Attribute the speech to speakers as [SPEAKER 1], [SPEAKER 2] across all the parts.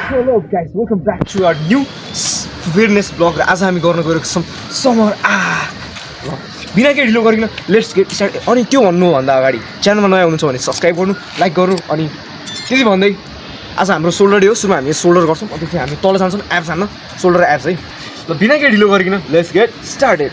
[SPEAKER 1] Hello guys, welcome back to our new fitness vlog. आज हामी गर्न गएको छौँ समर बिना केही ढिलो गरिकन लेट्स गेट स्टार्ट। अनि त्यो भन्नुभन्दा अगाडि च्यानलमा नयाँ हुनुहुन्छ भने सब्सक्राइब गर्नु, लाइक गर्नु। अनि त्यति भन्दै आज हाम्रो सोल्डर डे हो। सुरुमा हामी सोल्डर गर्छौँ, अनि त्यसपछि हामी तल जान्छौँ एप्स हान्न, सोल्डर एप्स है। ल बिना केही ढिलो गरिकन let's get started.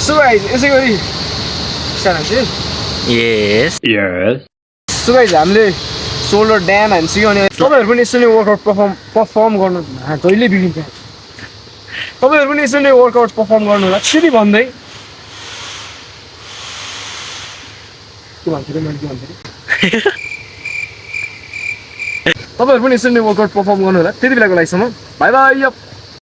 [SPEAKER 1] So guys, यसै गरी स्टार्ट हुन्छ।
[SPEAKER 2] Yes.
[SPEAKER 1] सो गाइज हामीले सोल्डर ड्याम हान्छु अनि तपाईँहरू पनि यसरी नै वर्कआउट पर्फर्म गर्नु जहिले बिग्रिन्छ। तपाईँहरू पनि यसरी नै वर्कआउट पर्फर्म गर्नु होला। त्यति भन्दै के भन्छु र मैले के भन्छु तपाईँहरू पनि यसरी नै वर्कआउट पर्फर्म गर्नु होला। त्यति बेलाको लागिसम्म बाई बाई।